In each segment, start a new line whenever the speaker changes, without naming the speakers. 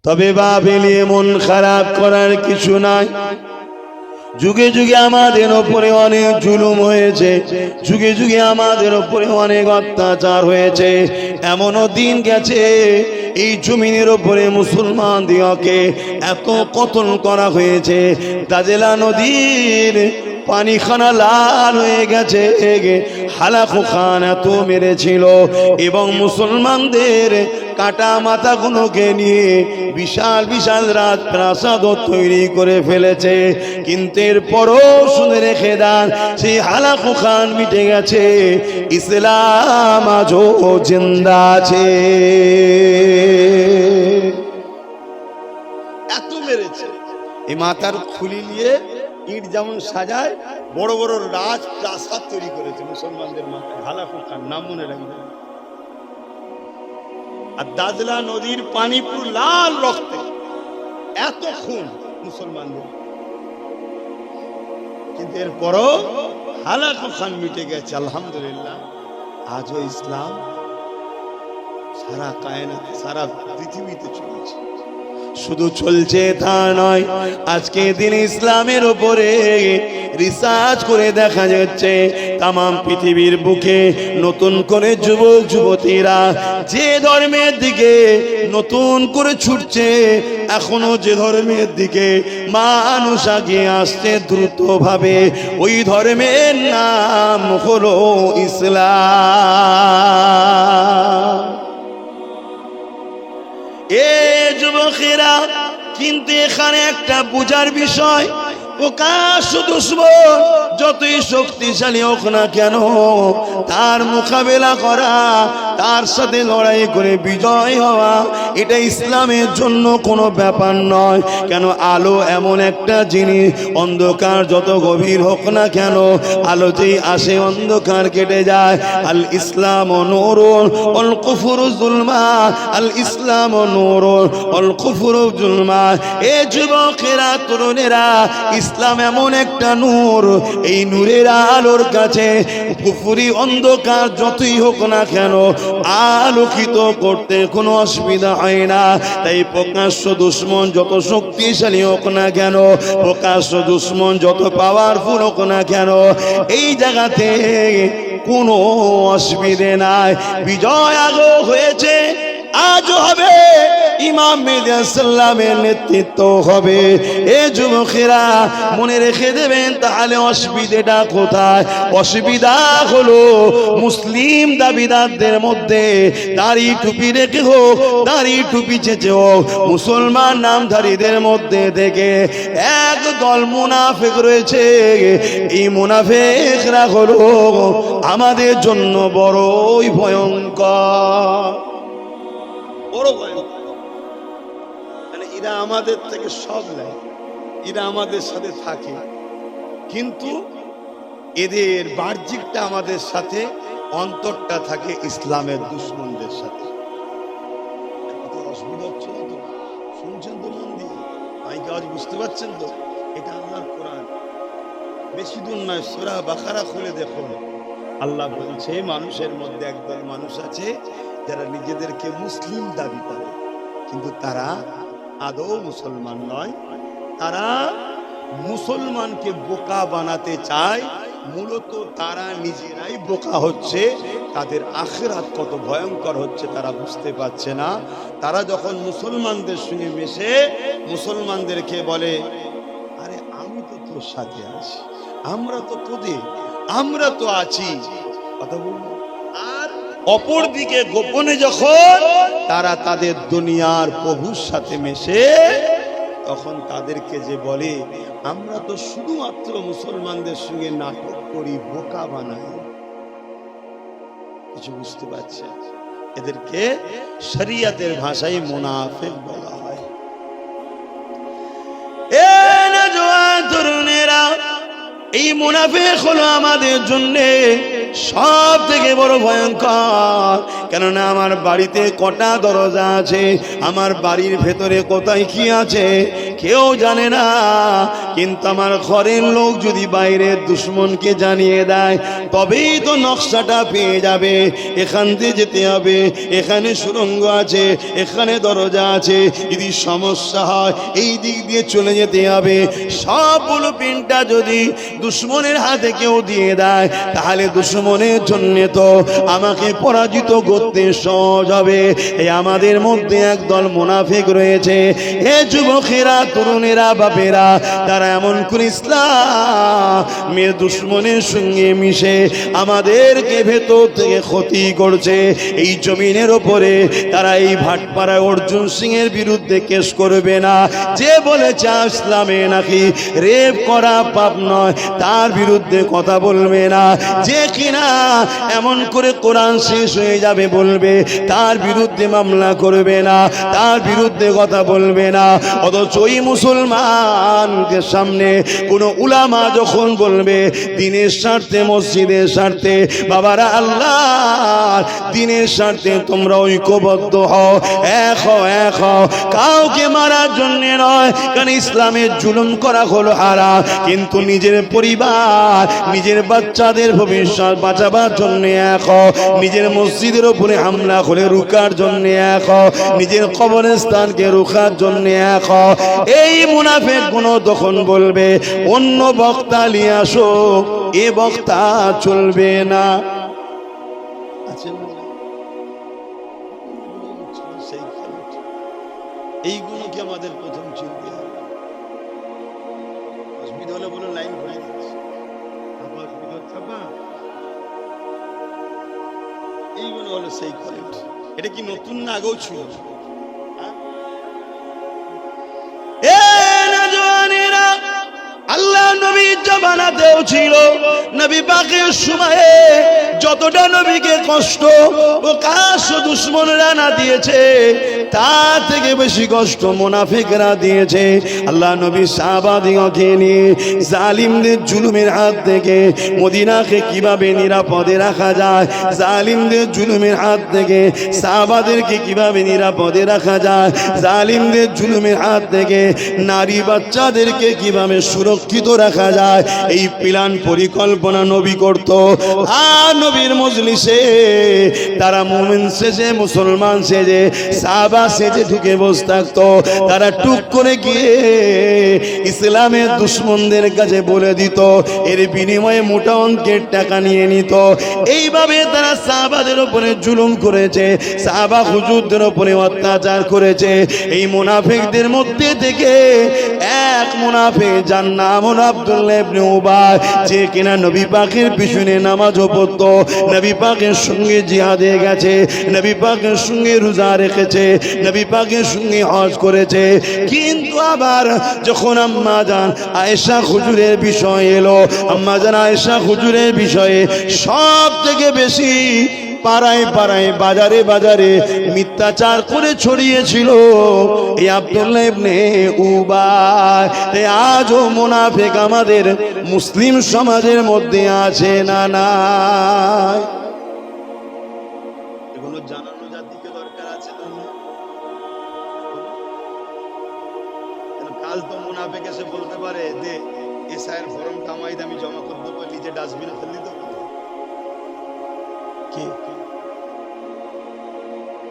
তবে বাবেলে মন খারাপ করার কিছু নাই। যুগে যুগে আমাদের উপরে অনেক জুলুম হয়েছে, যুগে যুগে আমাদের উপরে অনেক অত্যাচার হয়েছে। এমনও দিন গেছে এই জমিনের উপরে মুসলমান দিওকে এত কতল করা হয়েছে, দাজেলা নদীর পানিখানা লাল হয়ে গেছে। হালাকু খান এত মেরেছিল এবং মুসলমানদের কাটা মাথাগুলোকে নিয়ে বিশাল বিশাল রাজপ্রাসাদ তৈরি করে ফেলেছে। কিন্তু এরপরও শুনে রেখে দেন, সেই হালাকু খান মিটে গেছে, ইসলাম আজও জিন্দা আছে। এত মেরেছে, এই মাথার খুলি নিয়ে ইট যেমন সাজায় বড় বড় রাজপ্রাসাদ তৈরি করেছে মুসলমানদের মাথায়। হালাকু খান নাম মনে রাখবেন। আর দাজলা নদীর পানি পুরো লাল রক্তে, এত খুন মুসলমানদের। কিন্তু এরপরও হালাকু খান মিটে গেছে, আলহামদুলিল্লাহ। আজও ইসলাম সারা কায়নাত, সারা পৃথিবীতে চলছে। শুধু চলছে তা নয়, আজকে দিন ইসলামের উপরে রিসার্চ করে দেখা যাচ্ছে তাম পৃথিবীর বুকে নতুন করে যুবক যুবতীরা যে ধর্মের দিকে নতুন করে ছুটছে, এখনো যে ধর্মের দিকে মানুষ আগে আসছে দ্রুত ভাবে, ওই ধর্মের নাম হলো ইসলাম। এ যুবকেরা, কিন্তু এখানে একটা বোঝার বিষয়, প্রকাশ্য দুশমন যতই শক্তিশালী হোক না কেন, তার মোকাবেলা করা, তার সাথে লড়াই করে বিজয় হওয়া, এটা ইসলামের জন্য কোনো ব্যাপার নয়। কেন? আলো এমন একটা জিনিস, অন্ধকার যত গভীর হোক না কেন, আলো যেই আসে অন্ধকার কেটে যায়। আল ইসলাম নূরুন ওয়াল কুফরু যুলমাত, আল ইসলাম নূরুন ওয়াল কুফরু যুলমাত। এ যুবকেরা, তরুণেরা, ইসলাম এমন একটা নূর, এই নূরের আলোর কাছে কুফরি অন্ধকার যতই হোক না কেন আলোকিত করতে কোনো অসুবিধা হয় না। তাই প্রকাশ্য দুশ্মন যত শক্তিশালী হোক না কেন, প্রকাশ্য দুশ্মন যত পাওয়ারফুল হোক না কেন, এই জায়গাতে কোনো অসুবিধে নাই। বিজয় আগেও হয়েছে, আজও হবে, ইমাম মেহেদী সাল্লামের নেতৃত্ব হবে। এ যুবকেরা মনে রেখে দেবেন, তাহলে অসুবিধাটা কোথায়? অসুবিধা হলো মুসলিম দাবিদারদের মধ্যে দাড়ি টুপি রেখে হোক, দাড়ি টুপি চেঁচে হোক, মুসলমান নামধারীদের মধ্যে থেকে একদল মুনাফিক রয়েছে। এই মুনাফিকরা হলো আমাদের জন্য বড়ই ভয়ঙ্কর, বড় ভয়ঙ্কর। মানে এরা আমাদের থেকে সব নেয়, এরা আমাদের সাথে থাকে, কিন্তু এদের বাহ্যিকটা আমাদের সাথে, অন্তরটা থাকে ইসলামের দুশমনদের সাথে। অসুবিধা হচ্ছে না তো? শুনছেন তো মন দিয়ে? মাইকে আওয়াজ বুঝতে পারছেন তো? এটা আল্লাহর কোরআন, বেশি দূর নয়, সূরা বাকারা খুলে দেখুন। আল্লাহ বলছে, মানুষের মধ্যে একদল মানুষ আছে যারা নিজেদেরকে মুসলিম দাবি করে, কিন্তু তারা আদৌ মুসলমান নয়। তারা মুসলমানকে বোকা বানাতে চায়। মূলত তারা নিজেরাই বোকা হচ্ছে, তাদের আখিরাত কত ভয়ঙ্কর হচ্ছে তারা বুঝতে পারছে না। তারা যখন মুসলমানদের সঙ্গে মেশে মুসলমানদেরকে বলে, আরে আমি তো তোর সাথে আছি, আমরা তো তোদের, আমরা তো আছি, কথা বলবো। আর অপর দিকে গোপনে যখন তারা তাদের দুনিয়ার প্রভুর সাথে মেশে, তখন তাদেরকে যে বলে, আমরা তো শুধুমাত্র মুসলমানদের সঙ্গে নাটক করি, বোকা বানাই। কিছু বুঝতে পারছে? এদেরকে শরিয়তের ভাষায় মুনাফিক বলা হয়। এ নওজোয়ান তরুণেরা, এই মুনাফিক হলো আমাদের জন্য সব থেকে বড় ভয়ঙ্কর। কেননা আমার বাড়িতে কটা দরজা আছে, আমার বাড়ির ভেতরে কোথায় কি আছে কেউ জানে না, কিন্তু আমার ঘরের লোক যদি বাইরের দুশ্মনকে জানিয়ে দেয় তবেই তো নকশাটা পেয়ে যাবে। এখান দিয়ে যেতে হবে, এখানে সুড়ঙ্গ আছে, এখানে দরজা আছে, যদি সমস্যা হয় এই দিক দিয়ে চলে যেতে হবে। সব ব্লুপ্রিন্টটা যদি দুশ্মনের হাতে কেউ দিয়ে দেয় তাহলে দুশ্মনের জন্য তো আমাকে পরাজিত করতে সহজ হবে। এই আমাদের মধ্যে একদল মুনাফিক রয়েছে। হে যুবকেরা, তরুণেরা, বাপেরা, তারা এমন করে ইসলামের দুশ্মনের সঙ্গে মিশে আমাদেরকে ভেতর থেকে ক্ষতি করছে। এই জমিনের ওপরে তারা এই ভাটপাড়া অর্জুন সিং এর বিরুদ্ধে কেস করবে না। যে বলেছে ইসলামে নাকি রেপ করা পাপ নয় তার বিরুদ্ধে কথা বলবে না। যে কিনা এমন করে কোরআন শেষ হয়ে যাবে বলবে তার বিরুদ্ধে মামলা করবে না, তার বিরুদ্ধে কথা বলবে না। অথচ ওই মুসলমানকে সামনে কোনো উলামা যখন বলবে দিনের স্বার্থে, মসজিদের স্বার্থে, বাবারা আল্লাহ দিনের স্বার্থে তোমরা ঐক্যবদ্ধ হও, এক হও, এক হও, কাউকে মারার জন্য নয়। কারণ ইসলামের জুলুম করা হলো হারাম, কিন্তু নিজের পরিবার, নিজের বাচ্চাদের ভবিষ্যৎ বাঁচাবার জন্য এক হও, নিজের মসজিদের উপরে হামলা করে রুকার জন্য এক হও, নিজের কবরস্থানকে রুখার জন্য এক হও। এই মুনাফিক গুলো তখন বলবে অন্য বক্তা নিয়ে আসো, এ বক্তা চলবে না। এইগুলো কি আমাদের প্রথম চিনতে হবে? অসুবিধা হলে বলে লাইন ঘুরিয়ে দিচ্ছি। এইগুলো হলো সেই কোয়ালিটি। এটা কি নতুন না, আগেও ছিল? আল্লাহ নবীর জামানাতেও ছিল। নবী পাকের সময়ে যতটা নবীকে কষ্ট ও কাশ দুশ্মনরা না দিয়েছে তার থেকে বেশি কষ্ট মুনাফিকরা দিয়েছে। আল্লাহ নবী সাহাবাদিগকে নিয়ে জালিমদের জুলুমের হাত থেকে মদিনাকে কিভাবে নিরাপদে রাখা যায়, জালিমদের জুলুমের হাত থেকে সাহাবাদেরকে কিভাবে নিরাপদে রাখা যায়, জালিমদের জুলুমের হাত থেকে নারী বাচ্চাদেরকে কিভাবে সুরক্ষিত রাখা যায়, এই প্ল্যান পরিকল্পনা নবী করত। আর নবীর মজলিসে তারা মুমিন সেজে, মুসলমান সেজে, সাহাবা সেজে ঢুকে বসে থাকতো। তারা টুক করে গিয়ে ইসলামের দুশ্মনদের কাছে বলে দিত, এর বিনিময়ে মোটা অঙ্কের টাকা নিয়ে নিত। এইভাবে তারা সাহাবাদের উপরে জুলুম করেছে, সাহাবা হুজুরদের উপরে অত্যাচার করেছে। এই মুনাফিকদের মধ্যে থেকে এক মুনাফিক যার নাম হলো আব্দুল্লাহ ইবনে উবাই, যে কিনা নবী পাকের পিছনে নামাজও পড়তো, নবী পাকের সঙ্গে জিহাদে গেছে, নবী পাকের সঙ্গে রোজা রেখেছে, নবী পাকের সঙ্গে হজ করেছে। কিন্তু আবার যখন আম্মা জান আয়েশা হুজুরের বিষয় এলো, আম্মা জান আয়েশা হুজুরের বিষয়ে সব থেকে বেশি পাড়ায় পাড়ায়, বাজারে বাজারে মিথ্যাচার করে ছড়িয়েছিল এই আব্দুল্লাহ ইবনে উবাই। আজও মুনাফিক আমাদের মুসলিম সমাজের মধ্যে আছে না নাই? এগুলো জানানো জাতিকে দরকার আছে। কাল তো মুনাফিক এসে বলতে পারে যে এসআইয়ের ফর্মটা আমি জমা করে দেবো, নিজে ডাস্টবিনে ফেলে দেবো।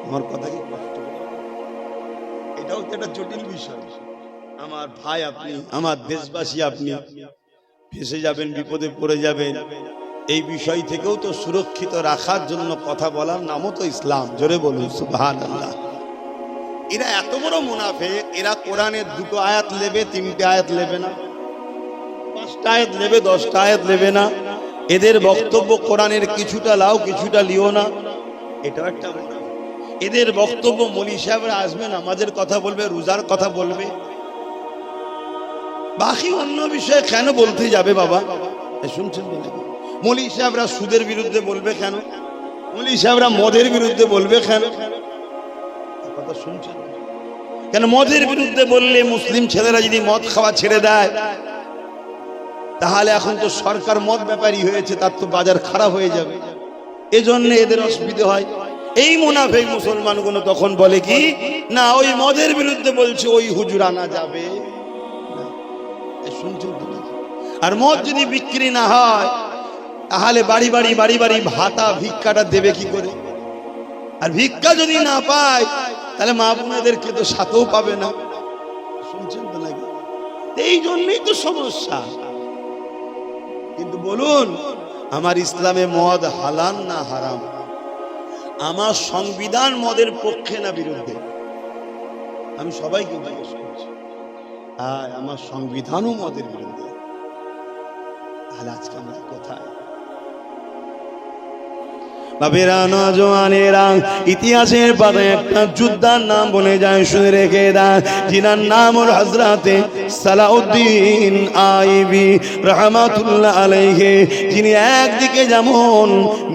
আমার কথা কি কষ্ট? এটাও তো একটা জটিল বিষয়। আমার ভাই আপনি, আমার দেশবাসী আপনি, ফেসে যাবেন, বিপদে পড়ে যাবেন। এই বিষয় থেকেও তো সুরক্ষিত রাখার জন্য কথা বলার নামও তো ইসলাম। জোরে বলুন সুবহানাল্লাহ। এরা এত বড় মুনাফিক, এরা কোরআনের 2টো আয়াত নেবে, 3টে আয়াত নেবে না, 5টা আয়াত নেবে, 10টা আয়াত নেবে না। এদের বক্তব্য কোরআনের কিছুটা লাও, কিছুটা লিও না। এটাও একটা মুনাফিক। এদের বক্তব্য মৌলী সাহেবরা আসবেন, আমাদের কথা বলবে, রোজার কথা বলবে, বাকি অন্য বিষয়ে কেন বলতে যাবে? বাবা শুনছেন তো? মৌলী সাহেবরা সুদের বিরুদ্ধে বলবে কেন? মৌলী সাহেবরা মদের বিরুদ্ধে বলবে কেন? কথা শুনছেন কেন? মদের বিরুদ্ধে বললে মুসলিম ছেলেরা যদি মদ খাওয়া ছেড়ে দেয় তাহলে এখন তো সরকার মদ ব্যাপারী হয়েছে, তার তো বাজার খারাপ হয়ে যাবে, এজন্য এদের অসুবিধা হয়। এই মুনাফিক মুসলমানগুলো তখন বলে কি না, ওই মদের বিরুদ্ধে বলছে ওই হুজুর আনা যাবে। শুনছেন তো? আর মদ যদি বিক্রি না হয় তাহলে বাড়ি বাড়ি বাড়ি বাড়ি ভাতা ভিক্ষাটা দেবে কি করে? আর ভিক্ষা যদি না পায় তাহলে মা বোনেদেরকে তো সাথেও পাবে না। শুনছেন তো নাকি? এই জন্যই তো সমস্যা। কিন্তু বলুন, আমার ইসলামে মদ হালাল না হারাম? আমার সংবিধান মদের পক্ষে না বিরুদ্ধে? আমি সবাইকে জিজ্ঞেস করছি, আর আমার সংবিধানও মদের বিরুদ্ধে। তাহলে আজকে আমরা কোথায়? বাবেরা, নওজওয়ানেরা, ইতিহাসের পাতায় একটা যোদ্ধার নাম বলে যায়, শুনে রেখে দেন, যিনার নাম হল হযরতে সালাউদ্দিন আইবি রাহমাতুল্লাহ আলাইহি, যিনি একদিকে যেমন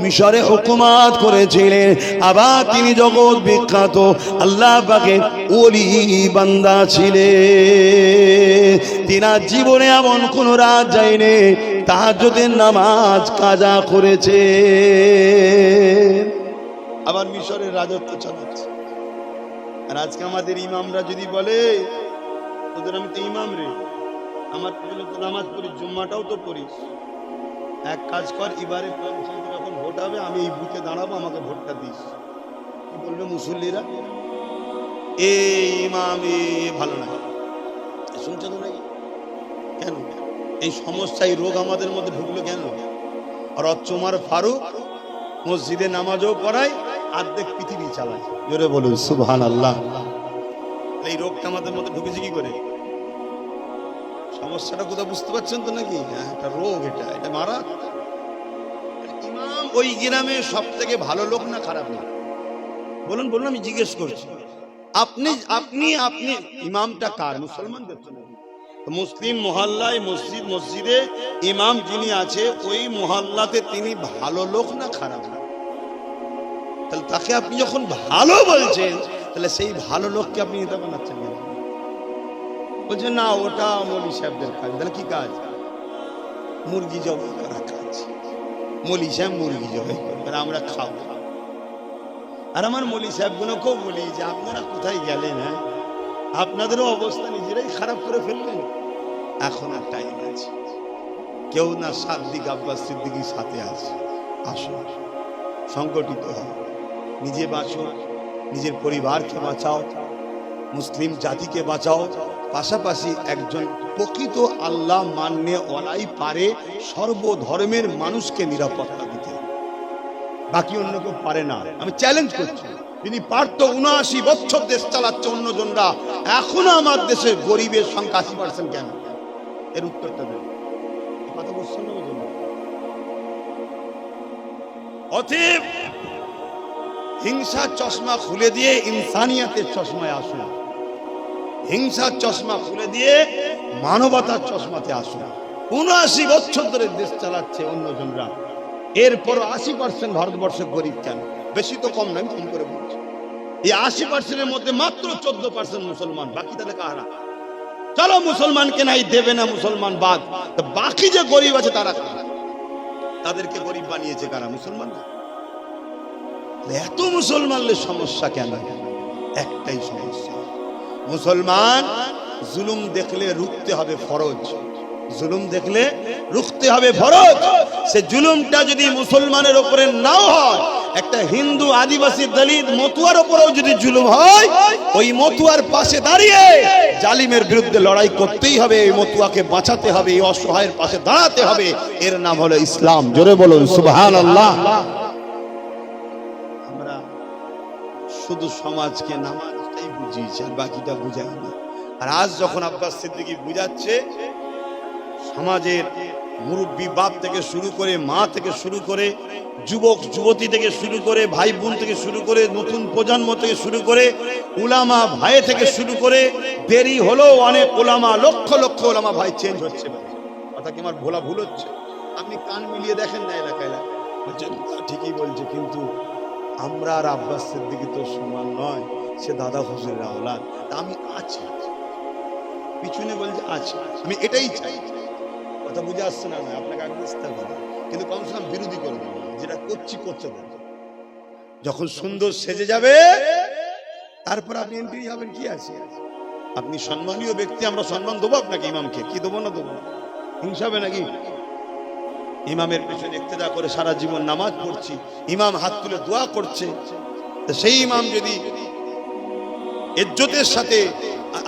মিশরে হুকুমত করেছিলেন, আবার তিনি জগৎ বিখ্যাত আল্লাহ পাকের ওলি বান্দা ছিলেন। তিনার জীবনে এমন কোন রাত যায়নি তাহাজ্জুদের নামাজ কাজা করেছে। আবার মিশরের রাজত্ব চালাচ্ছে। আর আজকে আমাদের ইমামরা যদি বলে, তোদের আমি তো ইমাম রে, আমার তো নামাজ পড়ি, জুম্মাটাও তো পড়িস, এক কাজ কর, এবারে যখন ভোট হবে আমি এই বুথে দাঁড়াবো, আমাকে ভোটটা দিস। কি বলবে মুসল্লিরা? এই ইমাম ভালো না। শুনছো তো নাকি? কেন এই সমস্যা, এই রোগ আমাদের মধ্যে ঢুকলো কেন? আর ওমর ফারুক মসজিদে নামাজও পড়ায়, অর্ধেক পৃথিবী চালায়। জোরে বলুন সুবহানাল্লাহ। এই রোগটা আমাদের মধ্যে ঢুকেছে কি করে? সমস্যাটা কোথাও বুঝতে পারছেন তো নাকি? একটা রোগ, এটা মারা। ইমাম ওই গ্রামে সব থেকে ভালো লোক না খারাপ লোক? বলুন বলুন, আমি জিজ্ঞেস করছি। আপনি আপনি আপনি ইমামটা কার? মুসলমানদের তো নাকি? মুসলিম মহল্লায় মসজিদে ইমাম যিনি আছে, ওই মহল্লাতে তিনি ভালো লোক না খারাপ লোক? তাহলে তাকে আপনি যখন ভালো বলছেন, তাহলে সেই ভালো লোককে আপনি নেতা বানাচ্ছেন কেন? বলছেন না ওটা মৌলী সাহেবদের কাজ। তাহলে কি কাজ? মুরগি জবাই করা কাজ। মৌলী সাহেব মুরগি জবাই করবেন, আমরা খাবো। আর আমার মৌলী সাহেবগুলোকেও বলি যে আপনারা কোথায় গেলেন? হ্যাঁ, আপনাদেরও অবস্থা নিজেরাই খারাপ করে ফেললেন। এখন আর টাইম আছে। কেউ না সাদ্দিক আব্বাস সিদ্দিকীর সাথে আছে, আসো সংগঠিত হও, নিজে বাঁচো, নিজের পরিবারকে বাঁচাও, মুসলিম জাতিকে বাঁচাও। পাশাপাশি একজন প্রকৃত আল্লাহ মান্যে ওলাই পারে সর্বধর্মের মানুষকে নিরাপত্তা দিতে, বাকি অন্য কেউ পারে না। আমি চ্যালেঞ্জ করছি, তিনি পারতো ৭৯ বছর দেশ চালাচ্ছে অন্যজনরা, এখনো আমার দেশে গরিবের সংখ্যা ৮০% কেন? এর উত্তরটা দেন। কথা বুঝছেন না? অতএব হিংসার চশমা খুলে দিয়ে ইনসানিয়াতের চশমায় আসুন, হিংসার চশমা খুলে দিয়ে মানবতার চশমাতে আসুন। ৭৯ বছর ধরে দেশ চালাচ্ছে অন্যজনরা, এরপর ৮০% ভারতবর্ষের গরিব কেন? বেশি তো কম নয়, কম করে বলছি। এই ৮০%-এর মধ্যে মাত্র 14% মুসলমান, বাকি তাহলে কারা? চলো মুসলমানকে নাই দেবে না, মুসলমান বাদ, বাকি যে গরিব আছে তারা কারা? তাদেরকে গরিব বানিয়েছে কারা? মুসলমান। এত মুসলমানদের সমস্যা কেন? একটাই সমস্যা, মুসলমান জুলুম দেখলে রুখতে হবে ফরজ, জুলুম দেখলে রুখতে হবে ফরজ। সে জুলুমটা যদি মুসলমানের উপরে নাও হয়, একটা হিন্দু, আদিবাসী, দলিত, মতুয়ার উপরেও যদি জুলুম হয়, ওই মতুয়ার পাশে দাঁড়িয়ে জালিমের বিরুদ্ধে লড়াই করতেই হবে, এই মতুয়াকে বাঁচাতে হবে, এই অসহায়ের পাশে দাঁড়াতে হবে। এর নাম হলো ইসলাম। জোরে বলুন সুবহানাল্লাহ। আমরা শুধু সমাজকে নামাজটাই বুঝিয়েছি, আর বাকিটা বুঝাইনি। আর আজ যখন আব্বাস সিদ্দিকী বুঝাচ্ছে, সমাজের মুরব্বী বাপ থেকে শুরু করে, মা থেকে শুরু করে, যুবক যুবতী থেকে শুরু করে, ভাই বোন থেকে শুরু করে, নতুন প্রজন্ম থেকে শুরু করে, উলামা ভাই থেকে শুরু করে, দেরি হলো অনেক উলামা, লক্ষ লক্ষ উলামা ভাই চেঞ্জ হচ্ছে। কথা কি আমার ভুল হচ্ছে? আপনি কান মিলিয়ে দেখেন না এলাকায়, বলছেন ঠিকই বলছে, কিন্তু আমরা আর আব্বাস সিদ্দিকী তো সমান নয়, সে দাদা হুজুরের আওলাদ। তা আমি আছি পিছনে, বলছে আছি, আমি এটাই চাই। কথা বুঝে আসছে না? আপনাকে আগে বুঝতে হবে, কিন্তু কমসে কম বিরোধী করবেন না, যেটা করছে দেবে। যখন সুন্দর সেজে যাবে তারপর আপনি এন্ট্রি হবেন, কি আছে? আপনি সম্মানীয় ব্যক্তি, আমরা সম্মান দেবো আপনাকে, ইমামকে কি দেবো না দেবো, হিংসাবে নাকি? ইমামের পেছনে ইক্তেদা করে সারা জীবন নামাজ পড়ছি, ইমাম হাত তুলে দোয়া করছে, সেই ইমাম যদি ইজ্জতের সাথে,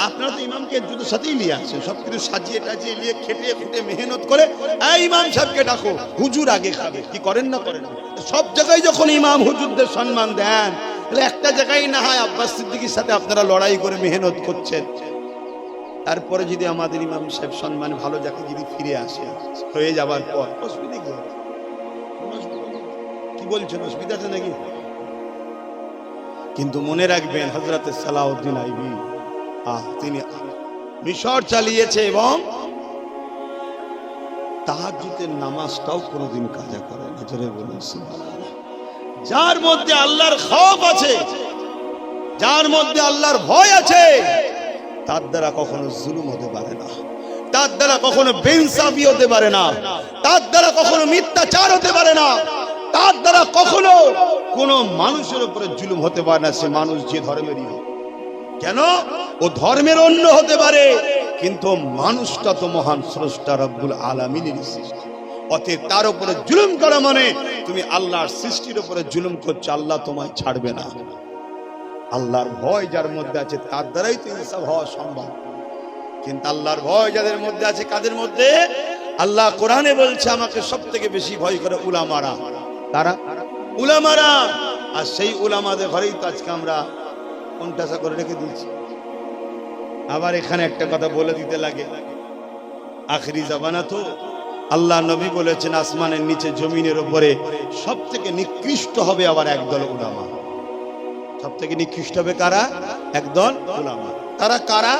আপনারা তো ইমামকে ইজ্জতের সাথেই নিয়ে আসছেন, সবকিছু সাজিয়ে টাজিয়ে নিয়ে খেটে খুঁটে মেহনত করে, এই ইমাম সাহেবকে ডাকো, হুজুর আগে খাবে, কি করেন না করেন? সব জায়গায় যখন ইমাম হুজুরদের সম্মান দেন, তাহলে একটা জায়গায় না হয় আব্বাস সিদ্দিকীর সাথে আপনারা লড়াই করে মেহনত করছেন, তারপরে যদি আমাদের ইমাম সাহেব সম্মান ভালো জায়গায় যদি ফিরে আসে হয়ে যাবার পর, অসুবিধা কি বলছেন, অসুবিধা আছে নাকি? কিন্তু মনে রাখবেন হযরত সালাউদ্দিন আইবি তিনি মিশর চালিয়েছে এবং তাহাজ্জুদের নামাজটাও কোনোদিন কাজা করে না। জোরে বলুন সুবহানাল্লাহ। যার মধ্যে আল্লাহর খৌফ আছে, যার মধ্যে আল্লাহর ভয় আছে, তার দ্বারা কখনো জুলুম হতে পারে না, তার দ্বারা কখনো বেইনসাফি হতে পারে না, তার দ্বারা কখনো মিথ্যাচার হতে পারে না, তার দ্বারা কখনো কোনো মানুষের উপরে জুলুম হতে পারে না, সে মানুষ যে ধর্মেরই হোক কেন। ও ধর্মের অন্য হতে পারে, কিন্তু মানুষটা তো মহান স্রষ্টা রব্বুল আলামিনের সৃষ্টি, অতএব তার উপরে জুলুম করা মানে তুমি আল্লাহর সৃষ্টির উপরে জুলুম করছো, আল্লাহ তোমায় ছাড়বে না। আল্লাহর ভয় যার মধ্যে আছে তার দ্বারাই তো ইনসাফ হওয়া সম্ভব, কিন্তু আল্লাহর ভয় যাদের মধ্যে আছে, কাদের মধ্যে? আল্লাহ কোরআনে বলছে আমাকে সব থেকে বেশি ভয় করে উলামারা। তারা উলামারা, আর সেই উলামাদের ঘরেই তো আজকে আমরা কোনটাসা করে রেখে দিয়েছি। আবার এখানে একটা কথা বলে দিতে লাগে, আখেরি জামানা তো, আল্লাহ নবী বলেছেন আসমানের নিচে জমিনের উপরে সব থেকে নিকৃষ্ট হবে আবার একদল উলামা। সব থেকে নিকৃষ্ট হবে কারা? একদল উলামা। তারা কারা?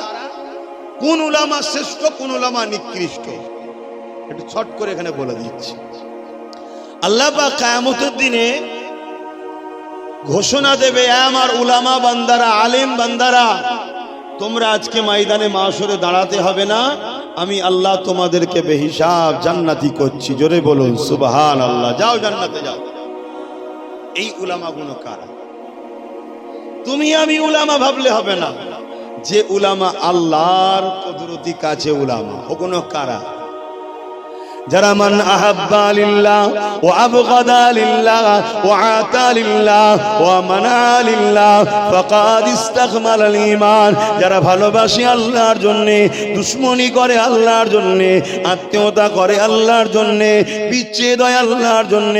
কোন উলামা শ্রেষ্ঠ, কোন উলামা নিকৃষ্ট, একটু ছট করে এখানে বলে দিচ্ছি। আল্লাহ পাক কিয়ামতের দিনে ঘোষণা দেবে, আমার উলামা বান্দারা, আলেম বান্দারা, তোমরা আজকে ময়দানে মাশরে দাঁড়াতে হবে না, আমি আল্লাহ তোমাদেরকে বেহিসাব জান্নাতি করছি। জোরে বলুন সুবহানাল্লাহ। যাও জান্নাতে যাও। এই উলামা গুলো কারা? তুমি আমি উলামা ভাবলে হবে না, যে উলামা আল্লাহর কুদরতি কাছে উলামা, ওগুলো কারা? যারা মান আহাব্বা লিল্লাহ ওয়া আবগাদা লিল্লাহ ওয়া আতা লিল্লাহ ওয়া মানা লিল্লাহ ফাকাদ ইস্তাকমালাল ঈমান, যারা ভালোবাসে আল্লাহর জন্য, দুশমনি করে আল্লাহর জন্য, আত্মীয়তা করে আল্লাহর জন্য, বিচ্ছেদ হয় আল্লাহর জন্য,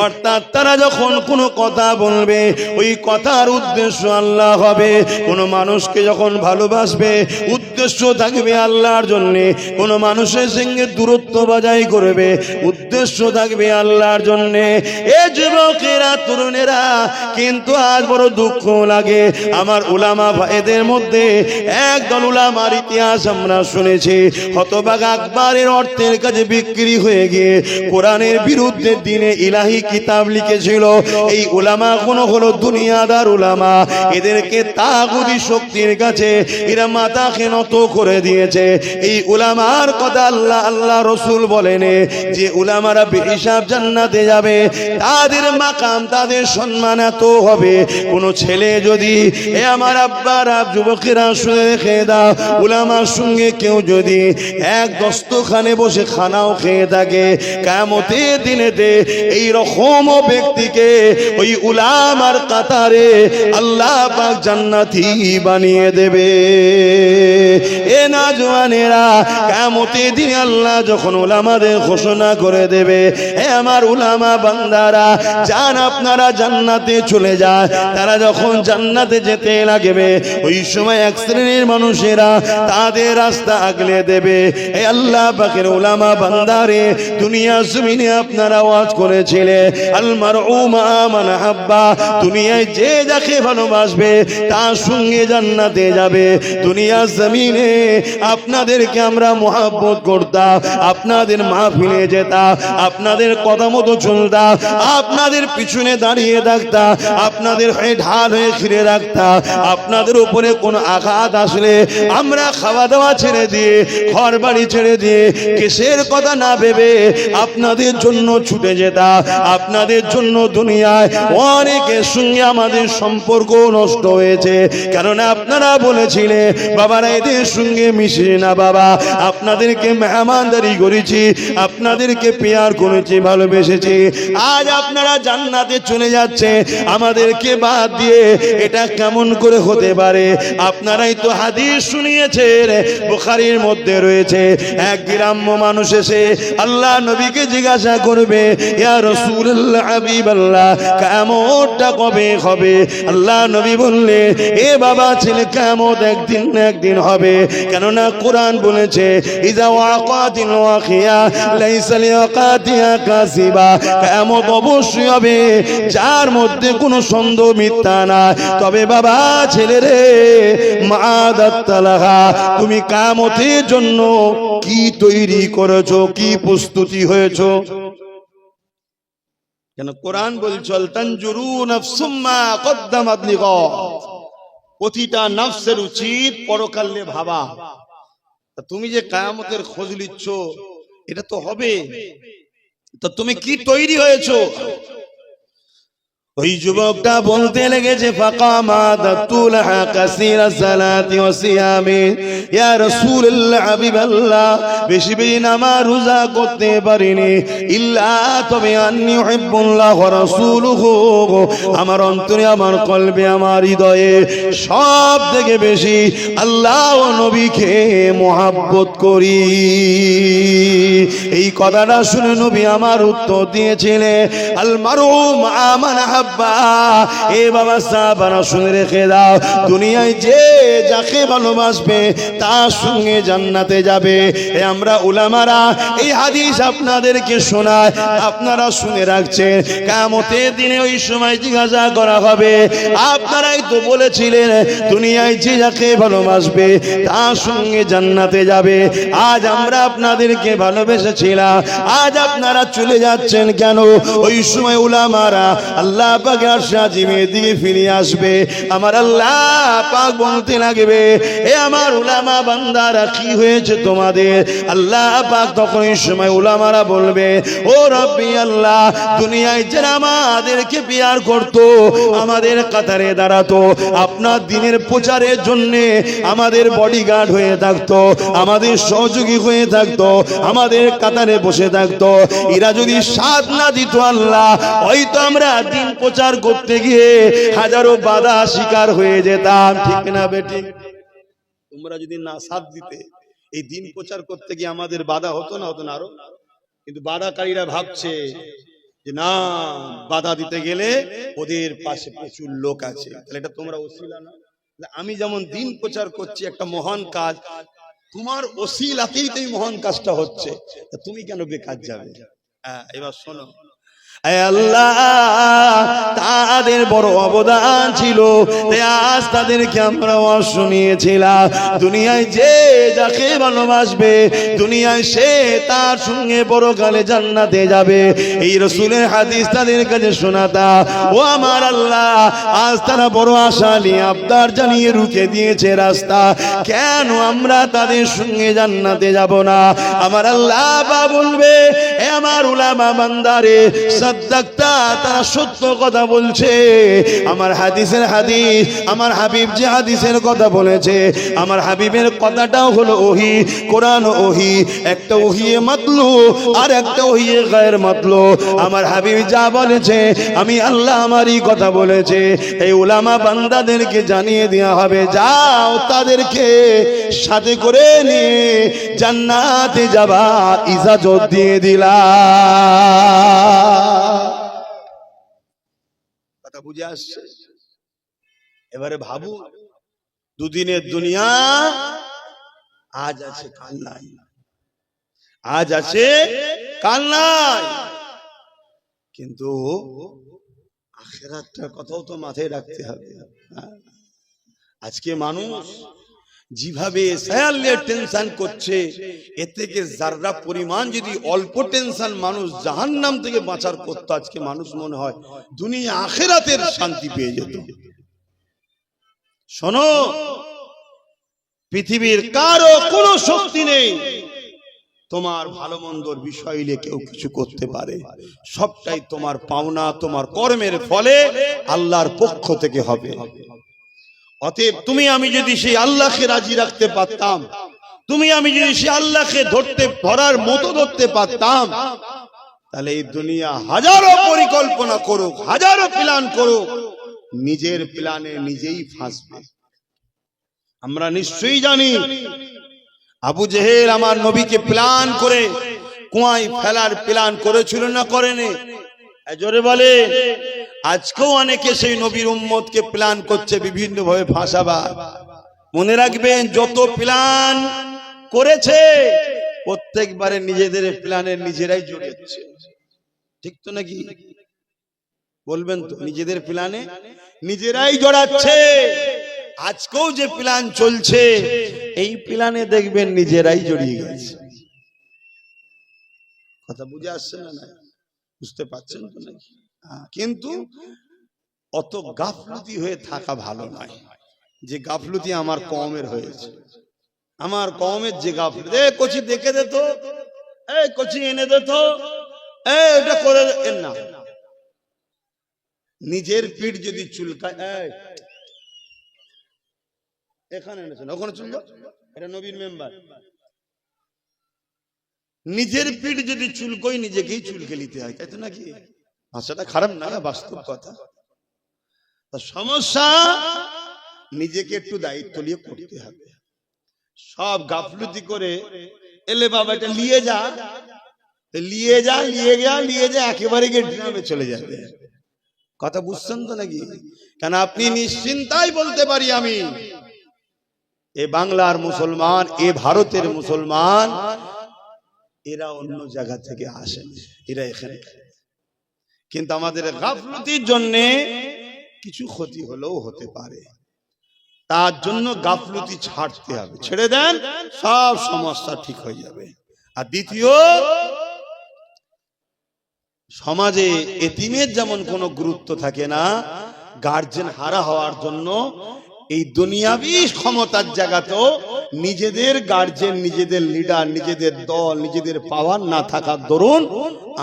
অর্থাৎ তারা যখন কোনো কথা বলবে ওই কথার উদ্দেশ্য আল্লাহ হবে। কোনো মানুষকে যখন ভালোবাসবে উদ্দেশ্য থাকবে আল্লাহর জন্য, কোনো মানুষের সঙ্গে দূরত্ব বজায় করবে উদ্দেশ্য থাকবে আল্লাহর জন্য। এ যুবকেরা, তরুণেরা, কিন্তু আজ বড় দুঃখ লাগে, আমার উলামা ভাইদের মধ্যে একদল উলামার ইতিহাস আমরা শুনেছি, হতভাগা আকবরের অর্থের কাছে বিক্রি হয়ে গিয়ে কোরআনের বিরুদ্ধে দিনে ইলাহি কিতাব লিখেছিল। এই উলামা কোনো হলো দুনিয়াদার উলামা, এদেরকে তাগুতি শক্তির কাছে এরা মাথাকে নত করে দিয়েছে। এই উলামার কথা আল্লাহ রসুল বলেন যে উলামারা বেহিসাব জান্নাতে যাবে, তাদের মাকাম, তাদের সম্মান এত হবে। কোন ছেলে যদি, এ আমার আব্বারা, যুবকেরা শুনে রেখে দাও, উলামার সঙ্গে কেউ যদি এক দস্তখানে বসে খানাও খেয়ে থাকে, কিয়ামতের দিনেতে এই রকম ব্যক্তিকে ওই উলামার কাতারে আল্লাহ পাক জান্নাতি বানিয়ে দেবে। এ নওজওয়ানেরা, কিয়ামতের দিনে আল্লাহ যখন উলামাদের ঘোষণা করে দেবে, হে আমার উলামা বান্দারা, যান আপনারা জান্নাতে চলে যায়। তারা যখন জান্নাতে যেতে লাগবে, ওই সময় এক শ্রেণীর মানুষেরা তাদের রাস্তা আগলে দেবে। হে আল্লাহ পাকের উলামা বান্দারে, দুনিয়া জমিনে আপনারা ওয়াজ করেছিলেন আল মারউ মা মান হাব্বা, দুনিয়ায় যে যাকে ভালোবাসবে তার সঙ্গে জান্নাতে যাবে। দুনিয়া জমিনে আপনাদেরকে আমরা মহব্বত করতাম, আপনাদের মাহফিলে যেতাম, আপনাদের কথা মতো চলতাম, আপনাদের পিছনে দাঁড়িয়ে থাকতাম, আপনাদের হয়ে ঢাল হয়ে ঘিরে রাখতাম। আপনাদের উপরে কোন আঘাত আসলে আমরা খাওয়া দাওয়া ছেড়ে দিয়ে, ঘর বাড়ি ছেড়ে দিয়ে, কিসের কথা না ভেবে আপনাদের জন্য ছুটে যেতাম। আপনাদের জন্য দুনিয়ায় অনেকের সঙ্গে আমাদের সম্পর্ক নষ্ট হয়েছে, কারণ আপনারা বলেছিলেন বাবারা এদের সঙ্গে মিশে না বাবা, আপনাদেরকে মেহমানদারি করেছি, আপনাদেরকে পেয়ার করেছি, ভালোবেসেছি। আজ আপনারা জান্নাতে চলে যাচ্ছে আমাদেরকে বাদ দিয়ে, এটা কেমন করে হতে পারে? আপনারাই তো হাদিস শুনিয়েছেন, বুখারীর মধ্যে রয়েছে, এক গ্রাম্য মানুষ এসে আল্লাহ নবীকে জিজ্ঞাসা করবে, ইয়া রাসূলুল্লাহ হাবিবাল্লাহ, কিয়ামতটা কবে হবে? আল্লাহ নবী বললেন, এ বাবা ছেলে, কিয়ামত একদিন না একদিন হবে, কেননা কোরআন বলেছে, ইযা ওয়াকাতিল ওয়াকিয়া লাইসা লিওয়াকাতিহা কাসিবা, কিয়ামত অবশ্যই হবে যার মধ্যে কোনো সন্দেহ মিথ্যা না। তবে বাবা ছেলে রে, মাদাত্তালাহা, তুমি কিয়ামতের জন্য কি তৈরি করেছো, কি প্রস্তুতি হয়েছো? কেন কোরআন বলছে, তানজুরু নাফসুম মা কদ্দামাত লিগাদ, প্রতিটা নফসের উচিত পরকালে ভাবা। তুমি যে কিয়ামতের খোঁজ নিচ্ছ, এটা তো হবে, তো তুমি কি তৈরি হয়েছো? ওই যুবকটা বলতে লেগেছে, ফাকামা দাতুলহা কাসীরা সালাতি ওয়া সিয়ামি, ইয়া রাসূলুল্লাহ হাবিবাল্লাহ, বেশি বেশি নামাজ রোজা করতে পারিনি, ইল্লা তবে আন্নী উহিব্বুল্লাহ ওয়া রাসূলুহু, আমার অন্তরে, আমার কলবে, আমার হৃদয়ে সব থেকে বেশি আল্লাহ ও নবীকে মহব্বত করি। এই কথাটা শুনে নবী আমার উত্তর দিয়েছিলেন, আল মারু মা মান হাব্বা। এ বাবা সাহাবারা শুনে রেখে দাও, দুনিয়ায় যে যাকে ভালোবাসবে তার সঙ্গে জান্নাতে যাবে। এ আমরা উলামারা এই হাদিস আপনাদেরকে শোনায়, আপনারা শুনে রাখছেন, কিয়ামতের দিনে ওই সময় জিজ্ঞাসা করা হবে, আপনারাই তো বলেছিলেন দুনিয়ায় যে যাকে ভালোবাসবে তার সঙ্গে জান্নাতে যাবে। আজ আমরা আপনাদেরকে ভালোবেসেছিলাম, আজ আপনারা চলে যাচ্ছেন কেন? ওই সময় উলামারা আল্লাহ পাক আরশ আজিমের দিকে ফিরে আসবে, আমার আল্লাহ পাক বলতে লাগবে, এ আমার উলামা বান্দারা কি হয়েছে তোমাদের? আল্লাহ পাক তখন এই সময় উলামারা বলবে, ও রব্বি আল্লাহ, দুনিয়ায় যারা আমাদেরকে পিয়ার করতো, আমাদের কাতারে দাঁড়াতো, আপনার দিনের প্রচারের জন্য আমাদের বডিগার্ড হয়ে থাকতো, আমাদের সহযোগী হয়ে থাকতো, আমাদের কাতারে বসে থাকতো, এরা যদি সাথ না দিত আল্লাহ, হয়তো আমরা দিন প্রচার করতে গিয়ে হাজারো বাধা শিকার হয়ে যেতাম। ঠিক না বেটি? তোমরা যদি না সাথ দিতে, এই দিন প্রচার করতে গিয়ে আমাদের বাধা হতো না? হতো না আরো? কিন্তু বাধাকারীরা ভাবছে যে না, বাধা দিতে গেলে ওদের পাশে প্রচুর লোক আছে, তাহলে এটা তোমরা ওসিলা না? আমি যেমন দিন প্রচার করছি, একটা মহান কাজ, তোমার ওসিলাতেই তো এই মহান কাজটা হচ্ছে, তুমি কেন বেকার যাবে? এবার শোনো, আল্লাহ তাদের বড় অবদান ছিল, তাই আজ তাদেরকে আমরা শুনিয়েছিলাম, দুনিয়ায় যে যাকে ভালোবাসবে, দুনিয়ায় সে তার সঙ্গে পরকালে জান্নাতে যাবে। এই রাসূলের হাদিস তাদের কাছে শোনাতা, ও আমার আল্লাহ, আজ তারা বড় আশা নিয়ে আবদার জানিয়ে রুখে দিয়েছে রাস্তা, কেন আমরা তাদের সঙ্গে জান্নাতে যাব না? আমার আল্লাহ বা বলবে, এ আমার উলামা বান্দারে, সাদ্দাকতা, তারা সত্য কথা বলছে। আমার হাদিসের হাদিস, আমার হাবিব যে হাদিসের কথা বলেছে, আমার হাবিবের কথাটাও হলো ওহী, কোরআন ওহী, একটা ওহিয়ে মাতলু আর একটা ওহিয়ে গায়র মাতলু। আমার হাবিব যা বলেছে, আমি আল্লাহ আমারই কথা বলেছে, এই উলামা বান্দাদেরকে জানিয়ে দেওয়া হবে, যাও তাদেরকে সাথে করে নিয়ে জান্নাতে যাবার ইজাজত দিয়ে দিলা। কথা বুঝে আসছে? এবারে ভাবু, দুদিনের দুনিয়া, আজ আছে কাল নাই, আজ আছে কাল নাই, কিন্তু আখিরাতের কথাও তো মাথায় রাখতে হবে। আজকে মানুষ যেভাবে সায়ালে টেনশন করছে, এ থেকে যারা পরিমাণ যদি অল্প টেনশন মানুষ জাহান্নাম থেকে বাঁচার করতো, আজকে মানুষ মনে হয় দুনিয়া আখিরাতের শান্তি পেয়ে যেত। শোনো, পৃথিবীর কারো কোনো শক্তি নেই তোমার ভালো মন্দর বিষয় নিয়ে কেউ কিছু করতে পারে। সবটাই তোমার পাওনা, তোমার কর্মের ফলে আল্লাহর পক্ষ থেকে হবে। অতএব তুমি আমি যদি সেই আল্লাহকে রাজি রাখতে পারতাম, তুমি আমি যদি সেই আল্লাহকে ধরার মতো ধরতে পারতাম, তাহলে এই দুনিয়া হাজারো পরিকল্পনা করুক, হাজারো প্ল্যান করুক, নিজের প্ল্যানে নিজেই ফাঁসবে। আমরা নিশ্চয়ই জানি আবু জেহেল আমার নবীকে প্ল্যান করে কুয়ায় ফেলার প্ল্যান করেছিল না করেনি? জোরে বলে। আজকেও অনেকে সেই নবীর উম্মতকে প্ল্যান করছে বিভিন্ন ভাবে ফাঁসাবার। মনে রাখবেন, যত প্ল্যান করেছে প্রত্যেকবারে নিজেদের প্ল্যানে নিজেরাই জড়িয়েছে। ঠিক তো নাকি? বলবেন তো? নিজেদের প্ল্যানে নিজেরাই জড়াচ্ছে। আজকেও যে প্ল্যান চলছে, এই প্ল্যানে দেখবেন নিজেরাই জড়িয়ে গেছে। কথা বুঝে আসছে না? বুঝতে পারছেন তো নাকি? কিন্তু অত গাফলতি হয়ে থাকা ভালো নয়, যে গাফলতি আমার কওমের হয়েছে। আমার কওমের যে গাফলতি, কচি দেখে দে তো, কচি এনে দে তো, এটা করে না। নিজের পিঠ যদি চুলকায়, এখানে এনেছেন ওখানে চুল যাও, এটা নবীর মেম্বার। নিজের পিঠ যদি চুলকোই নিজেকেই চুলকে নিতে হয়, তাই তো নাকি? ভাষাটা খারাপ না, বাস্তব কথা। সমস্যা নিজেকে একটু দায়িত্ব নিয়ে করতে হবে। সব গাফলতি করে এলে বাবা এটা নিয়ে যা, নিয়ে যা, নিয়ে যা, নিয়ে যা, একেবারে গিয়ে ড্রামে চলে যাবে। কথা বুঝছেন তো নাকি? কেন আপনি নিশ্চিন্তায় বলতে পারি, আমি এ বাংলার মুসলমান, এ ভারতের মুসলমান, এরা অন্য জায়গা থেকে আসেন, এরা এখানে। কিন্তু আমাদের গাফলতির জন্য কিছু ক্ষতি হলেও হতে পারে। তার জন্য গাফলতি ছাড়তে হবে, ছেড়ে দেন, সব সমস্যা ঠিক হয়ে যাবে। আর দ্বিতীয়, সমাজে এতিমের যেমন কোনো গুরুত্ব থাকে না, গার্জেন হারা হওয়ার জন্য এই দুনিয়াবি ক্ষমতার জায়গাতেও নিজেদের গার্জেন, নিজেদের লিডার, নিজেদের দল, নিজেদের পাওয়ার না থাকার দরুন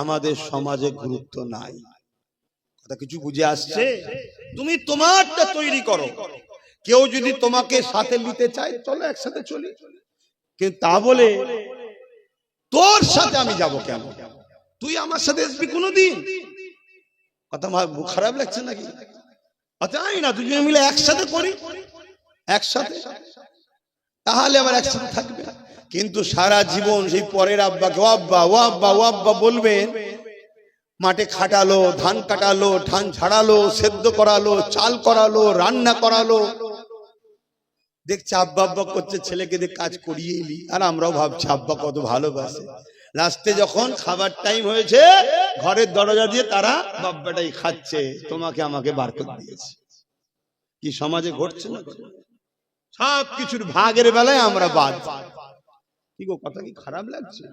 আমাদের সমাজে গুরুত্ব নাই। কথা কিছু বুঝে আসছে? তুমি তোমারটা তৈরি করো। কেউ যদি তোমাকে সাথে নিতে চায়, চলো একসাথে চলি, কিন্তু তা বলে তোর সাথে আমি যাব কেন, তুই আমার সাথে আসবি কোনোদিন? কথা খারাপ লাগছে নাকি? তাই না, দুজনে মিলে একসাথে করি, একসাথে, তাহলে আবার একসাথে থাকবে। কিন্তু সারা জীবন সেই পরের আব্বাকে ও আব্বা, ও আব্বা, ও আব্বা বলবেন। মাঠে খাটালো, ধান কাটালো, ধান ঝাড়ালো, সেদ্ধ করালো, চাল করালো, রান্না করালো, দেখছে আব্বা আব্বা করছে, ছেলেকে দিয়ে কাজ করিয়ে এলি। আর আমরাও ভাবছি আব্বা কত ভালোবাসে। লাস্টে যখন খাবার টাইম হয়েছে, ঘরের দরজা দিয়ে তারা বাব্বাটাই খাচ্ছে, তোমাকে আমাকে বার করে দিয়েছে। কি সমাজে ঘটছে না? সব কিছুর ভাগের বেলায় আমরা বাদ। কি গো, কথা কি খারাপ লাগছে?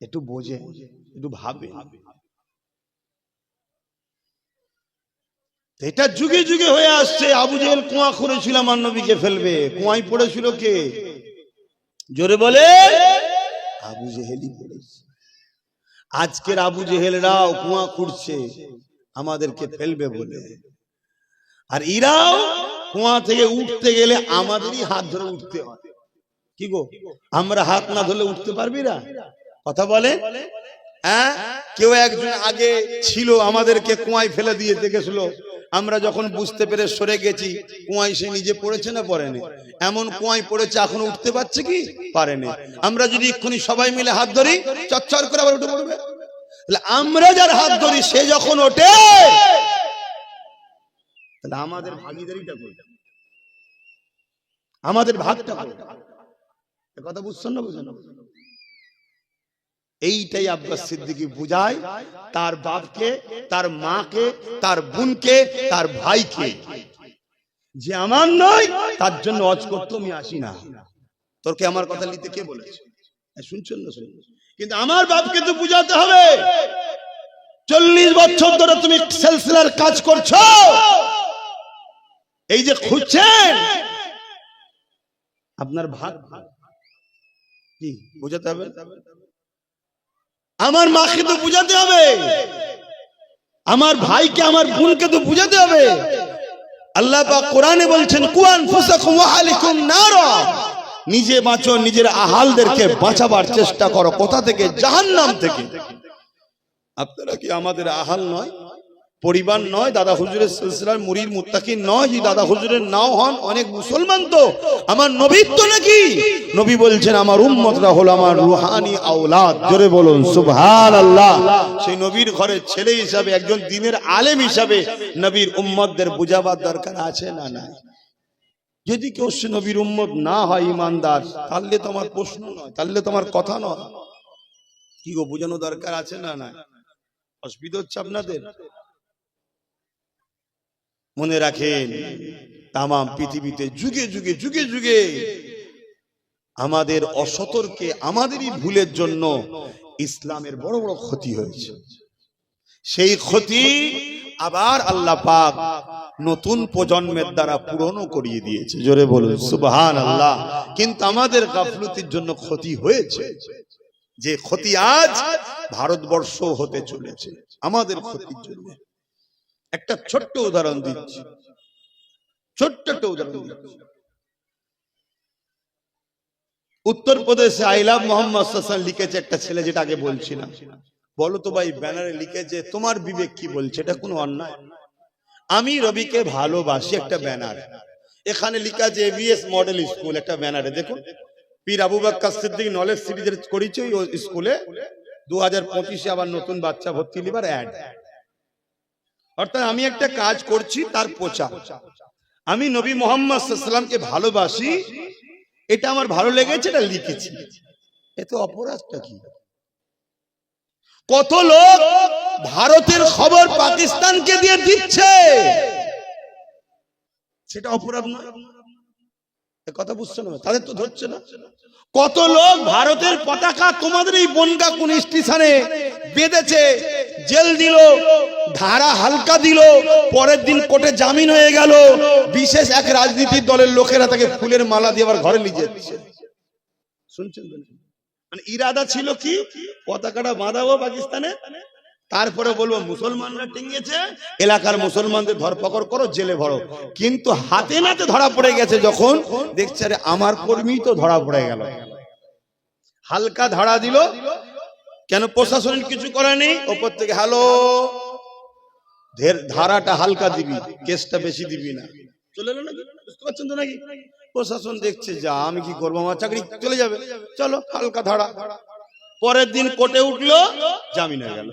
একটু বোঝে, একটু ভাবে। এটা যুগে যুগে হয়ে আসছে। আবু জেহেল কুয়া করেছিল আমার নবীকে ফেলবে, কুয়ায় পড়েছিল কে? জোরে বলে। আবু জেহেলই পড়েছে। আজকের আবু জেহেলরাও কুয়া খুঁড়ছে আমাদেরকে ফেলবে বলে। আর এরাও কুয়া থেকে উঠতে গেলে আমাদেরই হাত ধরে উঠতে হয়। কি গো, আমরা হাত না ধরলে উঠতে পারবি না? কথা বলে। হ্যাঁ, কেউ একজন আগে ছিল, আমাদেরকে কুয়ায় ফেলে দিয়ে দেখেছিল। আমরা যখন বুঝতে পেরে সরে গেছি, কুয়ায় সে নিজে পড়েছে না পড়েনি? এমন কুয়ায় পড়েছে, এখনো উঠতে পারছে কি? পারেনি। আমরা যদি এক্ষুনি সবাই মিলে হাত ধরি, চচ্চর করে আবার উঠে পড়বে। আমরা যার হাত ধরি সে যখন ওঠে, তাহলে আমাদের ভাগিদারিটা কই? আমাদের ভাগটা কই? কথা বুঝছেন না? বুঝেন না? এইটাই আব্বাস সিদ্দিকী বুঝায় তার বাপকে, তার মাকে, তার বোনকে, তার ভাইকে। যে আমার নয় তার জন্য হজ করতে আমি আসি না। তোরকে আমার কথা নিতে কে বলেছে? শুনছেন না? কিন্তু আমার বাপকে তো বুঝাতে হবে। 40 বছর ধরে তুমি সিলসিলার কাজ করছো, এই যে খুঁজছেন আপনার ভাগ কি বুঝাতে হবে। আমার মাকে তো বুঝাতে হবে, আমার ভাইকে আমার বোনকে তো বুঝাতে হবে। আল্লাহ পাক কোরআনে বলছেন কু আনফুসাকুম ওয়া আহলিকুম নারা, নিজে বাঁচো, নিজের আহালদেরকে বাঁচাবার চেষ্টা করো। কোথা থেকে? জাহান্নাম থেকে। আপনারা কি আমাদের আহাল নয়, পরিবার নয়, দাদা হুজুরের সিলসিলার মুরিদ মুত্তাকিন নয়? যে দাদা হুজুরের নাও হন, অনেক মুসলমান তো আমার নবীর তো নাকি। নবী বলছেন আমার উম্মতরা হলো আমার রুহানি আওলাদ। জোরে বলুন সুবহানাল্লাহ। সেই নবীর ঘরের ছেলে হিসাবে, একজন দ্বীনের আলেম হিসাবে নবীর উম্মতদের বুঝাবার দরকার আছে না নাই? যদি কেউ সে নবীর উম্মত না হয় ইমানদার, তাহলে তোমার প্রশ্ন নয়, তাহলে তোমার কথা নয়। কি গো, বোঝানো দরকার আছে না নাই? অসুবিধা হচ্ছে আপনাদের? মনে রাখেন, তাম পৃথিবীতে যুগে যুগে যুগে যুগে আমাদের অসতর্কে, আমাদেরই ভুলের জন্য ইসলামের বড় বড় ক্ষতি হয়েছে। সেই ক্ষতি আবার আল্লাহ পাক নতুন প্রজন্মের দ্বারা পূরণ করিয়ে দিয়েছে। জোরে বলুন সুবহানাল্লাহ। কিন্তু আমাদের গাফলতির জন্য ক্ষতি হয়েছে, যে ক্ষতি আজ ভারতবর্ষ হতে চলেছে আমাদের ক্ষতির জন্য। একটা ছোট্ট উদাহরণ দিচ্ছি, ছোট্ট একটা উদাহরণ দিচ্ছি। উত্তরপ্রদেশে আই লাভ মোহাম্মদ সাল্লাল্লাহু লিখেছে একটা ছেলে, যেটা আগে বলছিলাম। বলো তো ভাই, ব্যানারে লিখেছে তোমার বিবেক কি বলছে? এটা কোনো অন্যায়? আমি রবিকে ভালোবাসি, একটা ব্যানার। এখানে লিখা আছে এভিএস মডেল স্কুল, একটা ব্যানারে দেখুন পীর আবু বকর সিদ্দিক নলেজ সিরিজের করেছে ওই স্কুলে 2025-এ আবার নতুন বাচ্চা ভর্তি লিবার অ্যাড। অর্থাৎ আমি একটা কাজ করছি, তার প্রচার। আমি নবী মুহাম্মদ সাল্লাল্লাহু আলাইহি ওয়াসাল্লামকে ভালোবাসি, এটা আমার ভালো লেগেছে, এটা লিখেছি। এতে অপরাধটা কি? কত লোক ভারতের খবর পাকিস্তানকে দিয়ে দিচ্ছে, সেটা অপরাধ না? কথা বুঝছো না? তাদের তো ধরছে না। কত লোক ভারতের পতাকা তোমাদের এই বনগা কোন স্টেশনে বেঁধেছে, জেল দিল, ধারা হালকা দিল, পরের দিন কোর্টে জামিন হয়ে গেল, বিশেষ এক রাজনীতির দলের লোকেরা তাকে ফুলের মালা দিয়ে আবার ঘরে নিয়ে যাচ্ছে। শুনছেন? মানে ইরাদা ছিল কি, পতাকাটা বাঁধাবো পাকিস্তানে, তারপরে বলবো মুসলমানরা টিঙ্গেছে, এলাকার মুসলমানদের ধরপকড় করো, জেলে ভরো। কিন্তু হাতে নাতে ধরা পড়ে গেছে, যখন দেখছে আরে আমার কর্মী তো ধরা পড়ে গেল, হালকা ধরা দিল। কেন? প্রশাসনের কিছু করা নেই, ওপর থেকে হ্যালো, ধারাটা হালকা দিবি, কেসটা বেশি দিবি না, চলে এলো নাকি? বুঝতে পারছেন তো নাকি? প্রশাসন দেখছে যা আমি কি করবো, আমার চাকরি চলে যাবে, চলো হালকা ধারা। পরের দিন কোর্টে উঠলো, জামিন হয়ে গেল।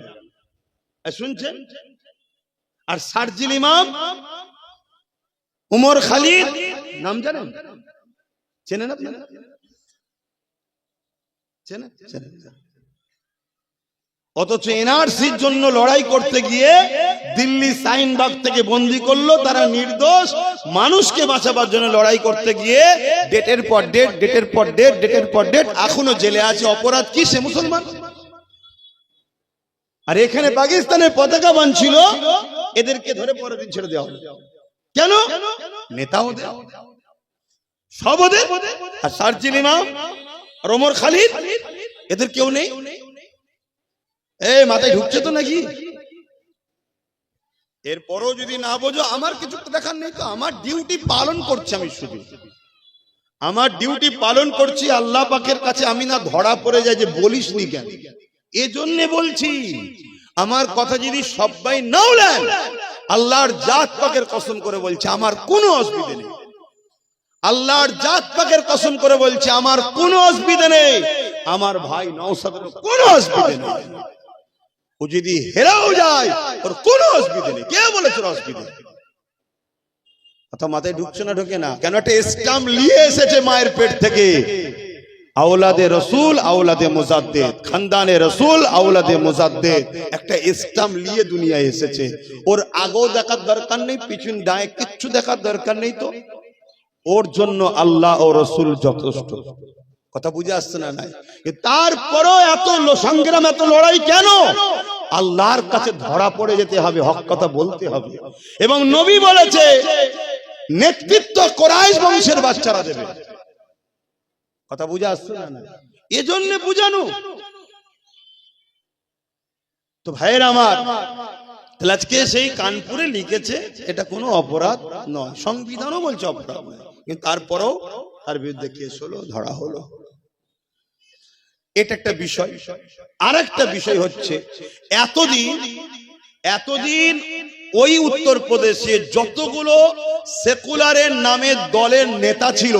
শুনছেন? আর শারজিল ইমাম উমর খালিদ নাম জানেন? চেনেন আপনি? চেনেন? অথচ এনআরসির জন্য লড়াই করতে গিয়ে দিল্লি শাহিনবাগ থেকে বন্দী করলো, তারা নির্দোষ মানুষকে বাঁচাবার জন্য লড়াই করতে গিয়ে ডেটের পর ডেট, ডেটের পর ডেট, ডেটের পর ডেট, এখনো জেলে আছে। অপরাধ কি? সে মুসলমান। আর এখানে পাকিস্তানের পতাকা বানছিল, এদেরকে ধরে পরের দিন ছেড়ে দেওয়া হলো। কেন? নেতা ওদের, সব ওদের। আর শারজিল ইমাম আর ওমর খালিদ, এদের কেউ নেই। এই মাথায় ঢুকছে তো নাকি? এরপরও যদি না বোঝো, আমার কিছু দেখার নেই তো, আমার ডিউটি পালন করছি। আমি শুধু আমার ডিউটি পালন করছি। আল্লাহ পাকের কাছে আমি না ধরা পড়ে যাই যে বলিস নি কেন, এজন্য বলছি। আমার কথা যদি সবাই নাও নেন, আল্লাহর জাত পাকের কসম করে বলছে আমার কোনো অসুবিধা নেই। আল্লাহর জাত পাকের কসম করে বলছে আমার কোনো অসুবিধা নেই। আমার ভাই নওশাদের কোনো অসুবিধা নেই। ও যদি হেরাও যায় ওর কোনো অসুবিধা নেই। কে বলেছে অসুবিধা? কথা মাথায় ঢুকছে না? ঢোকে না কেন? একটা স্ট্যাম্প নিয়ে এসেছে মায়ের পেট থেকে, আওলাদে রসুল আওলাদে মুজাদ্দিদ, খানদানে রসুল আওলাদে মুজাদ্দিদ একটা ইসলাম নিয়ে দুনিয়ায় এসেছে। ওর আগেও দেখার দরকার নেই, পিছন ডায়ে কিচ্ছু দেখার দরকার নেই। তো ওর জন্য আল্লাহ ও রসুল যথেষ্ট। কথা বুঝে আসছে না? নাই তারপরও এত সংগ্রাম, এত লড়াই কেন? আল্লাহর কাছে ধরা পড়ে যেতে হবে, হক কথা বলতে হবে। এবং নবী বলেছে নেতৃত্ব কুরাইশ বংশের বাচ্চারা দেবে। কথা বুঝে আসছে না? এজন্য বুঝানো। তো ভাইয়ের আমার, আজকে সেই কানপুরে লিখেছে এটা কোনো অপরাধ নয়, সংবিধানও বলছে অপরাধ নয়, কিন্তু তারপরেও তার বিরুদ্ধে কেস হলো, ধরা হলো। এটা একটা বিষয়। আর একটা বিষয় হচ্ছে এতদিন ওই উত্তরপ্রদেশে যতগুলো সেকুলারের নামে দলের নেতা ছিল,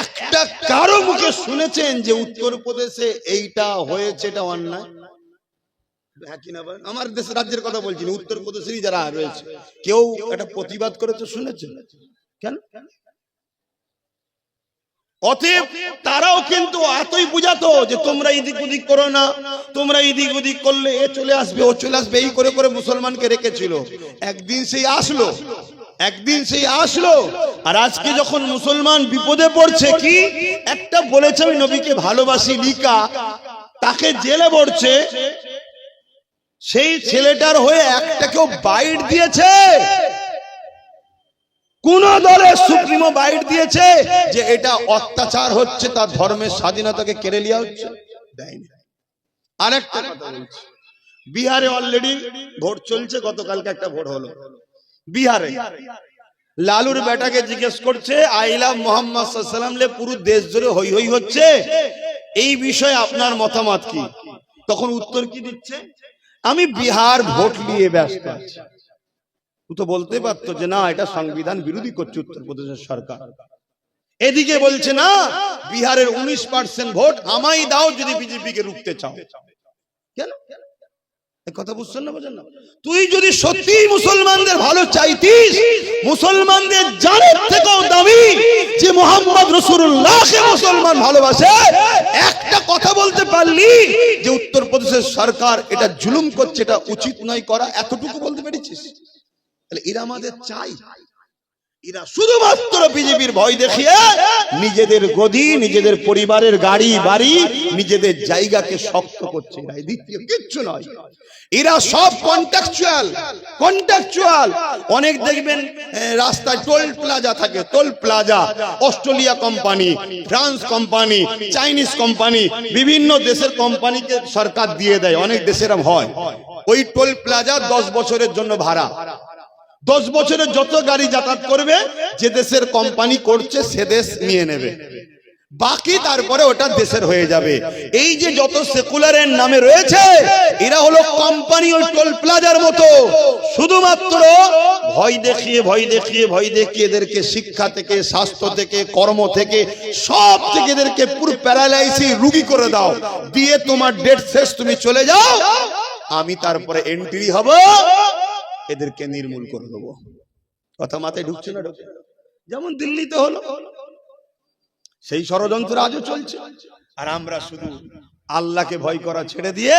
একটা কারো মুখে শুনেছেন যে উত্তরপ্রদেশে এইটা হয়েছে, এটা অন্যায়? হ্যাঁ কিনা বলেন? আমার দেশের রাজ্যের কথা বলছি না, উত্তরপ্রদেশেরই যারা রয়েছে, কেউ একটা প্রতিবাদ করেছে শুনেছেন? কেন? অতএব তারাও কিন্তু এতই বুঝাতো যে তোমরা এদিক ওদিক করো না, তোমরা এদিক ওদিক করলে এ চলে আসবে, ও চলে আসবে, এই করে করে মুসলমানকে রেখেছিল। একদিন সেই আসলো। আর আজকে যখন মুসলমান বিপদে পড়ছে, কি একটা বলেছে আমি নবীকে ভালোবাসি লিকা, তাকে জেলে পড়ছে, সেই ছেলেটার হয়ে একটা কেউ বাইট দিয়েছে? কোন দলের সুপ্রিমো বাইট দিয়েছে যে এটা অত্যাচার হচ্ছে, তার ধর্মের স্বাধীনতাকে কেড়ে নেওয়া হচ্ছে? দেয়নি। আরেকটা কথা বলছি, বিহারে অলরেডি ভোট চলছে, গতকালকে একটা ভোট হলো বিহারে। লালুর বেটাকে জিজ্ঞেস করছে আই লাভ মোহাম্মদ সাল্লাল্লাহু আলাইহি ওয়াসাল্লাম লে পুরো দেশ জুড়ে হই হই হচ্ছে, এই বিষয়ে আপনার মতামত কি? তখন উত্তর কি দিচ্ছে? আমি বিহার ভোট নিয়ে ব্যস্ত আছি। তো বলতে পারতো যে না, এটা সংবিধান বিরোধী করছে উত্তরপ্রদেশের সরকার। এদিকে বলছে না, বিহারের 19% ভোট আমায় দাও যদি বিজেপি কে রুখতে চাও। কেন? কথা বুঝছেন না? বোঝেন না? তুই যদি সত্যি মুসলমানদের ভালো চাইতিস, মুসলমানদের জানের থেকেও দামি যে মুহাম্মদ রাসূলুল্লাহকে মুসলমান ভালোবাসে, একটা কথা বলতে পারলি যে উত্তরপ্রদেশের সরকার এটা জুলুম করছে, এটা উচিত নয় করা, এতটুকু বলতে পেরেছিস? তাহলে এরা আমাদের চাই, এরা শুধুমাত্র বিজেপির ভয় দেখিয়ে নিজেদের গদি, নিজেদের পরিবারের গাড়ি বাড়ি, নিজেদের জায়গাকে শক্ত করছে। এরা দ্বিতীয় কিচ্ছু নয়। এরা সব কন্ট্রাকচুয়াল। অনেক দেখবেন রাস্তায় টোল প্লাজা থাকে, toll plaza Australia company, France company, Chinese company, বিভিন্ন দেশের কোম্পানিকে সরকার দিয়ে দেয়। অনেক দেশের হয় ওই টোল প্লাজা 10 বছরের জন্য ভাড়া। 10 বছরের যত গাড়ি যাতায়াত করবে, যে দেশের কোম্পানি করছে সে দেশ নিয়ে নেবে, বাকি তারপরে ওটা দেশের হয়ে যাবে। এই যে যত সেকুলারের নামে রয়েছে, এরা হলো কোম্পানি ওই টোল প্লাজার মতো, শুধুমাত্র ভয় দেখিয়ে এদেরকে শিক্ষা থেকে, স্বাস্থ্য থেকে, কর্ম থেকে, সব থেকে এদেরকে পুরো প্যারালাইসিস রোগী করে দাও, দিয়ে তোমার ডেট শেষ, তুমি চলে যাও, আমি তারপরে এন্ট্রি হব, এদেরকে নির্মূল করে দেবো। কথা মাথায় ঢুকছে না? যেমন দিল্লিতে হলো, সেই ষড়যন্ত্র আজও চলছে। আর আমরা শুধু আল্লাহকে ভয় করা ছেড়ে দিয়ে